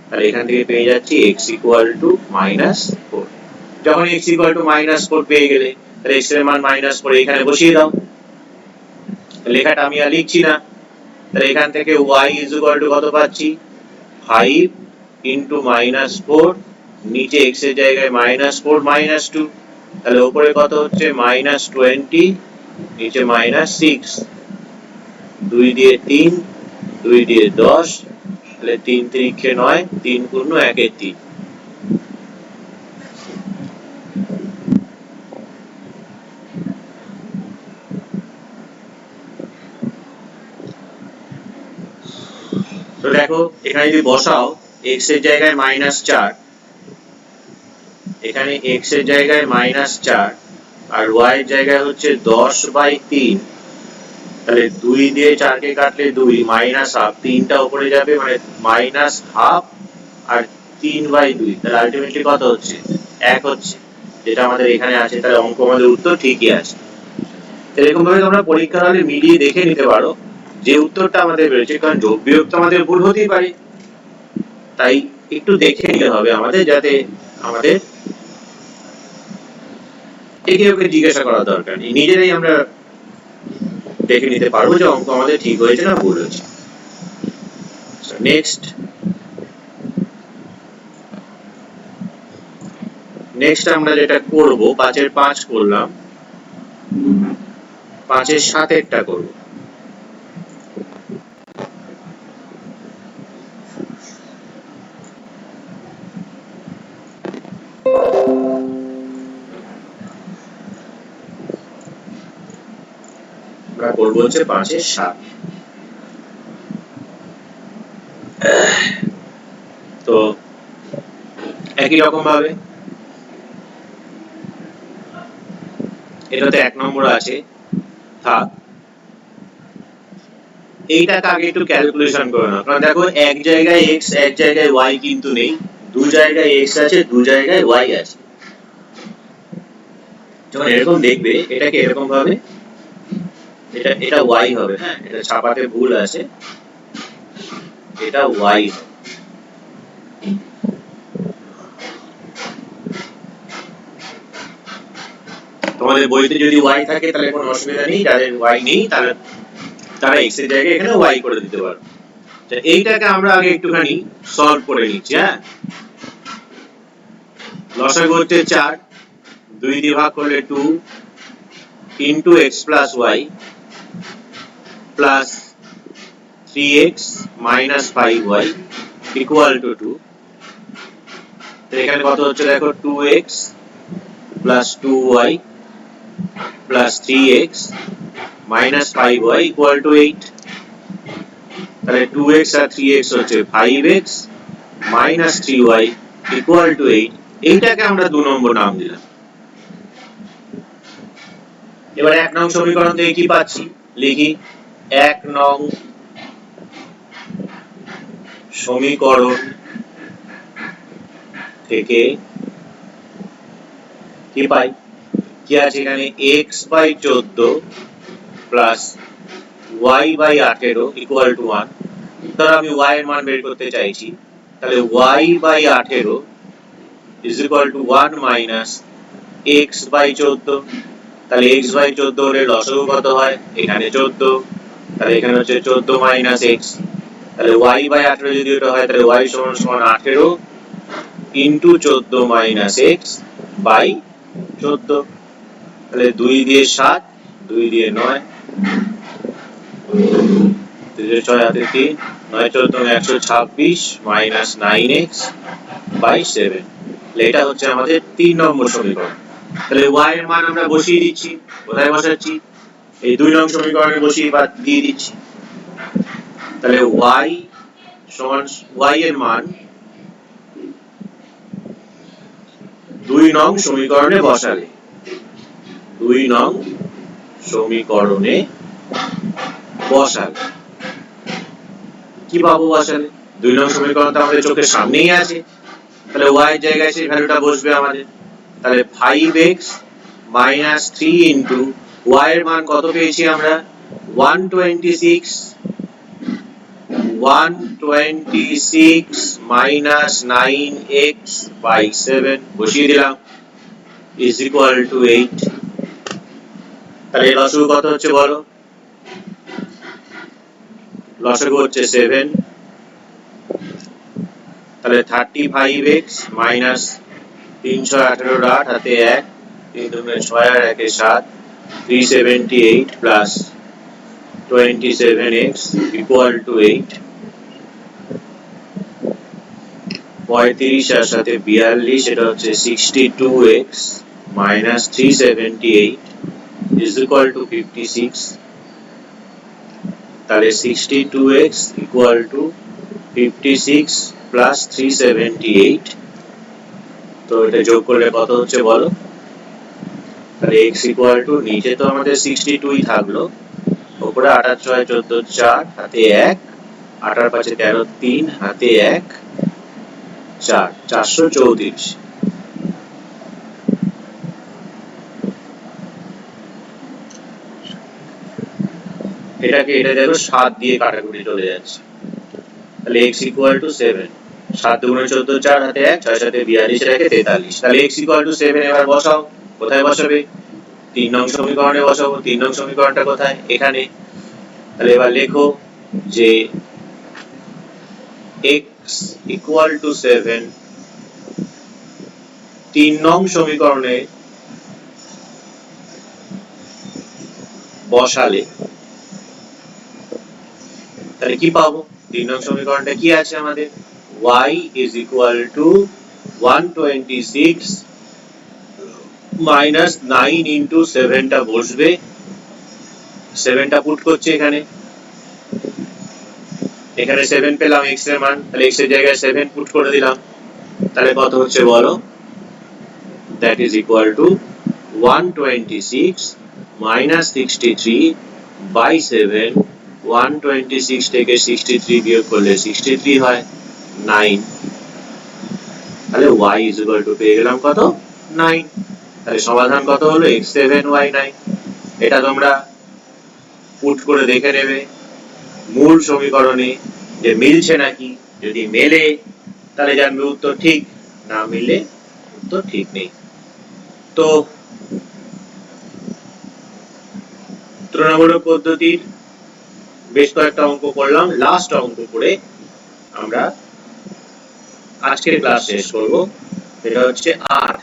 তাহলে এখান থেকে পেয়ে যাচ্ছি x equal to minus 4। যখন x equal to minus 4 পেয়ে গেলে, তাহলে x এর মান -4 এখানে বসিয়ে দাও। লেখাটা আমি আর লিখছি না। তাহলে এখান থেকে y is equal to কত পাচ্ছি? 5 into -4, নিচে x এর জায়গায় -4 -2, তাহলে উপরে কত হচ্ছে? -20, নিচে -6, 2 দিয়ে 3, 2 দিয়ে 10, তাহলে 3 3 9, 3 পূর্ণ 1 এর 3। তো দেখো এখানে যদি বসাও, x এর জায়গায় -4, এখানে x এর জায়গায় -4 আর y এর জায়গায় হচ্ছে 10/3, তাহলে 2 দিয়ে 4 কে কাটলে 2, -half, 3টা উপরে যাবে মানে -half, আর 3/2, তাহলে আলটিমেটলি কত হচ্ছে? 1 হচ্ছে, যেটা আমাদের এখানে আছে। তাহলে অঙ্ক আমাদের উত্তর ঠিকই আছে। এরকম ভাবে তোমরা পরীক্ষার হলে মিলিয়ে দেখে নিতে পারো যে উত্তরটা আমাদের বেরোচ্ছে, কারণ যোগ বিয়োগ তো আমাদের ভুল হতেই পারে, তাই একটু দেখে নিতে হবে আমাদের, যাতে আমাদের একে ওকে জিজ্ঞাসা করার দরকার নেই, নিজেরাই আমরা দেখে নিতে পারবো যে অঙ্ক আমাদের ঠিক হয়েছে না ভুল হয়েছে। নেক্সট আমরা যেটা করব, 5 এর 5 করলাম, 5 এর 7 এরটা করব। আমরা করব হচ্ছে 5 এর 7। তো একই রকম ভাবে এটাতে 1 নম্বর আছে, থাক। এইটাকে আগে একটু ক্যালকুলেশন করে নাও, কারণ দেখো এক জায়গায় x এক জায়গায় y কিন্তু নেই, দু জায়গায় x আছে দু জায়গায় y আছে। যখন এরকম দেখবে, এটাকে এরকম ভাবে, এটা y হবে, হ্যাঁ এটা ছাপাতে ভুল আছে, এটা y হবে। তোমাদের বইতে যদি y থাকে তাহলে কোনো অসুবিধা নেই, যাদের y নেই তারা x এর জায়গায় এখানে y করে দিতে পারো। এইটাকে আমরা আগে একটুখানি সলভ করে নিচ্ছি। হ্যাঁ, লসাগু হচ্ছে 4, 2 দিয়ে ভাগ করলে 2 into x plus y plus 3x minus 5y equal to 2। তো এখানে কত হচ্ছে দেখো 2x plus 2y plus 3x minus 5y equal to 8। তাহলে 2x আর 3x হচ্ছে 5x minus 3y equal to 8। এইটাকে আমরা 2 নম্বর নাম দিলাম। এবার 1 নং সমীকরণ থেকে কি পাচ্ছি লিখি। 1 নং সমীকরণ থেকে কি পাই, কি আছে এখানে x by 14 plus y by 18 equal to 1। ধর আমি y এর মান বের করতে চাইছি, তাহলে y by 18 is equal to 1 minus x by 14। তাহলে x বাই 14 হলে লসাগু কত হয়, এখানে 14, তাহলে এখানে হচ্ছে 14 মাইনাস x। তাহলে y বাই 18 যদি এটা হয় তাহলে y সমান সমান 18 ইনটু 14 মাইনাস x বাই 14। তাহলে 2 দিয়ে 7, 2 দিয়ে 9, 2 দিয়ে 6 হাতে 3, 9 14 126 মাইনাস 9x বাই 7। এটা হচ্ছে আমাদের 3 নম্বর সমীকরণ। তাহলে y এর মান আমরা বসিয়ে দিচ্ছি। কোথায় বসাচ্ছি, এই 2 নং সমীকরণে বসিয়ে দিয়ে দিচ্ছি। তাহলে y সমান y এর মান 2 নং সমীকরণে বসালে, 2 নং সমীকরণে বসালে কি পাবো, বসালে 2 নং সমীকরণ তো আমাদের চোখের সামনেই আছে, তাহলে y এর জায়গায় সেই ভ্যালুটা বসবে আমাদের। তাহলে 5x মাইনাস 3 ইনটু y এর মান কত পেয়েছি আমরা 126 মাইনাস 9x বাই 7 বসিয়ে দিলাম ইজ ইকুয়াল টু 8। তাহলে লসাগু কত হচ্ছে বলো, লসাগু হচ্ছে 7। তাহলে 35x মাইনাস 318 8 হাতে 1, 3 দুগুণে 6 আর 1 এ 7, 378 প্লাস 27x ইকুয়াল টু 8। 35 আর সাথে 42 এটা হচ্ছে 62x minus 378 is equal two 56। তাহলে 62x ইকুয়াল টু 56 প্লাস 378। তো এটা যোগ করলে কত হচ্ছে বলো, তাহলে x ইকুয়াল টু নিচে তো আমাদের 62 ই থাকলো, উপরে 8 আর 6 14 4 হাতে 1, 8 আর 5 13 3 হাতে 1 4, 434। এটাকে এটা দেখো 7 দিয়ে কাটাকুটি চলে যাচ্ছে, তাহলে x ইকুয়াল টু 7, 7 দুগুণে 14 4 হাতে 1, 6 সাথে 42 রেখে 43। তাহলে x ইকুয়াল টু 7 এবার বসাও। কোথায় বসাবে, 3 নং সমীকরণে বসাবো। 3 নং সমীকরণটা কোথায়, এখানে। তাহলে এবার লেখো যে x ইকুয়াল টু 7 3 নং সমীকরণে বসালে তাহলে কি পাবো, 3 নং সমীকরণটা কি আছে আমাদের, y is equal to 126 minus 9 into 7 টা বসবে, 7 টা পুট করছে এখানে, এখানে 7 পেলাম x এর মান, তাহলে x এর জায়গায় 7 পুট করে দিলাম। তাহলে কত হচ্ছে বলো, that is equal to 126 minus 63 by 7। 126 থেকে 63 বিয়োগ করলে 63 হয় 9। তাহলে y is equal to পেয়ে গেলাম কত, 9। তাহলে সমাধান কত হলো, x7 y9। এটা তোমরা পুট করে দেখে নেবে মূল সমীকরণে যে মিলছে নাকি, যদি মেলে তাহলে জানবে উত্তর ঠিক, না মিললে উত্তর ঠিক নেই। তো তুলনামূলক পদ্ধতির বেশ কয়েকটা অঙ্ক করলাম, লাস্ট অঙ্ক করে আমরা আজকের ক্লাস শেষ করব। এটা হচ্ছে 8।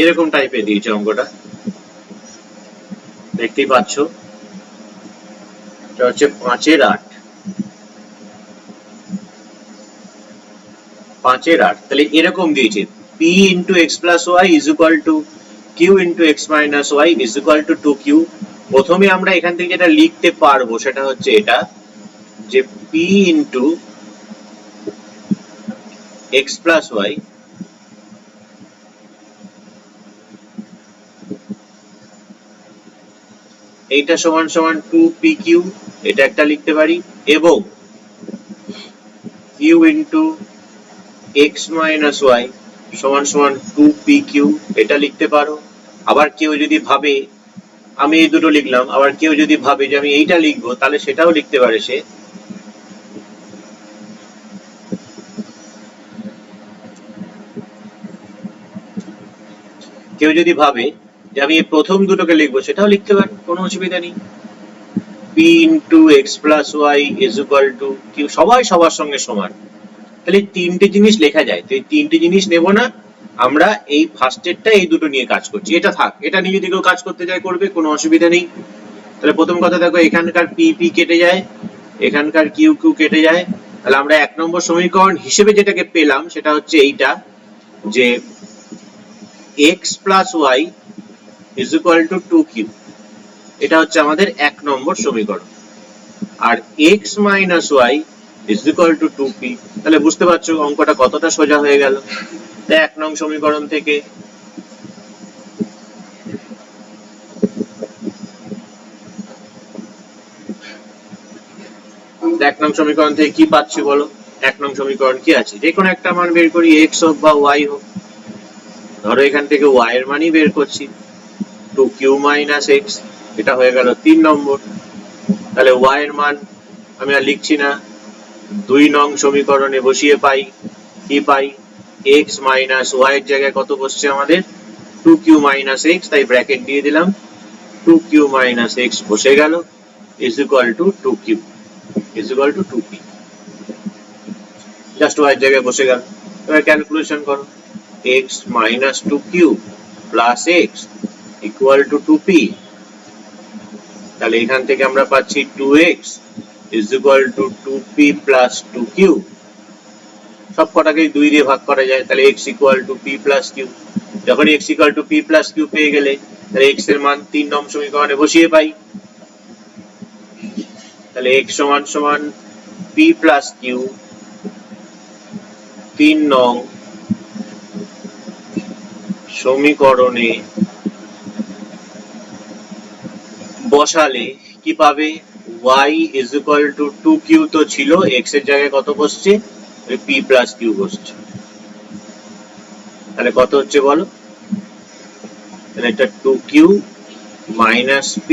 এরকম টাইপের দিয়েছে অঙ্কটা, দেখতেই পাচ্ছ। এটা হচ্ছে 5/8, 5/8। তাহলে এরকম দিয়েছে p into x plus y is equal to q into x minus y is equal to 2q। প্রথমে আমরা এখান থেকে যেটা লিখতে পারবো সেটা হচ্ছে এটা, যে p into x plus y এইটা সমান সমান 2pq, এটা একটা লিখতে পারি, এবং q into x minus y সমান সমান 2pq, এটা লিখতে পারো। আবার কেউ যদি ভাবে, আমি এই দুটো লিখলাম, আবার কেউ যদি ভাবে যে আমি এইটা লিখবো, তাহলে সেটাও লিখতে পারে সে। কেউ যদি ভাবে যে আমি এই প্রথম দুটোকে লিখবো, সেটাও লিখতে পারে, কোনো অসুবিধা নেই। p into x plus y is equal to q, সবাই সবার সঙ্গে সমান। তাহলে তিনটে জিনিস লেখা যায়, তো এই তিনটে জিনিস নেব না আমরা, এই ফার্স্টেরটা এই দুটো নিয়ে কাজ করছি, এটা থাক। এটা নিয়ে যদি কেউ কাজ করতে যায় করবে, কোনো অসুবিধা নেই। তাহলে প্রথম কথা দেখো, এখানকার পি পি কেটে যায়, এখানকার কিউ কিউ কেটে যায়। তাহলে আমরা 1 নম্বর সমীকরণ হিসেবে যেটাকে পেলাম সেটা হচ্ছে এইটা, যে x plus y is equal to 2q, এটা হচ্ছে আমাদের 1 নম্বর সমীকরণ। আর x minus y is equal to 2p। তাহলে বুঝতে পারছো অঙ্কটা কতটা সোজা হয়ে গেল। 1 নং সমীকরণ থেকে এক নং সমীকরণ থেকে কি পাচ্ছি বলো? 1 নং সমীকরণ কি আছে, যে কোনো একটা মান বের করি, x হোক বা y হোক। ধরো এখান থেকে y এর মানই বের করছি, 2q minus x, এটা হয়ে গেল 3 নম্বর। তাহলে y এর মান আমি আর লিখছি না, 2 নং সমীকরণে বসিয়ে পাই, কি পাই, x minus y এর জায়গায় কত বসছে আমাদের, 2q minus x, তাই ব্র্যাকেট দিয়ে দিলাম, 2q minus x বসে গেল, is equal to 2q, is equal to 2p, just y এর জায়গায় বসে গেল। এবার ক্যালকুলেশন করো, x minus 2q plus x equal to 2p। তাহলে এখান থেকে আমরা পাচ্ছি 2x is equal to 2p plus 2q। সব কটাকে 2 দিয়ে ভাগ করা যায়, তাহলে x equal to p plus q। যখন x equal to p plus q পেয়ে গেলে, তাহলে x এর মান 3 নং সমীকরণে বসিয়ে পাই। তাহলে x সমান সমান p plus q 3 নং সমীকরণে বসালে কি পাবে, y is equal to 2q তো ছিল, x এর জায়গায় কত বসছে, p plus q বসছে। তাহলে কত হচ্ছে বলো, তাহলে এটা 2q minus p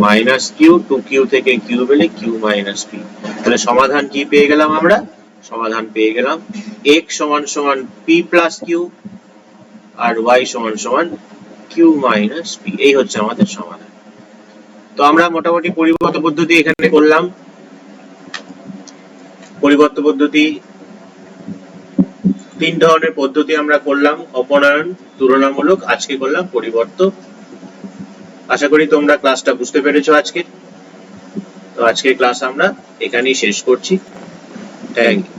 minus q, 2q থেকে q পেলে q minus p। তাহলে সমাধান কি পেয়ে গেলাম আমরা, সমাধান পেয়ে গেলাম x সমান সমান p plus q আর y সমান সমান q minus p। এই হচ্ছে আমাদের সমাধান। তো আমরা মোটামুটি পরিবর্ত পদ্ধতি এখানে করলাম। পরিবর্ত পদ্ধতি 3 ধরনের পদ্ধতি আমরা করলাম, অপনয়ন, তুলনামূলক, আজকে করলাম পরিবর্ত। আশা করি তোমরা ক্লাসটা বুঝতে পেরেছো আজকে। তো আজকের ক্লাস আমরা এখানেই শেষ করছি। Thank you.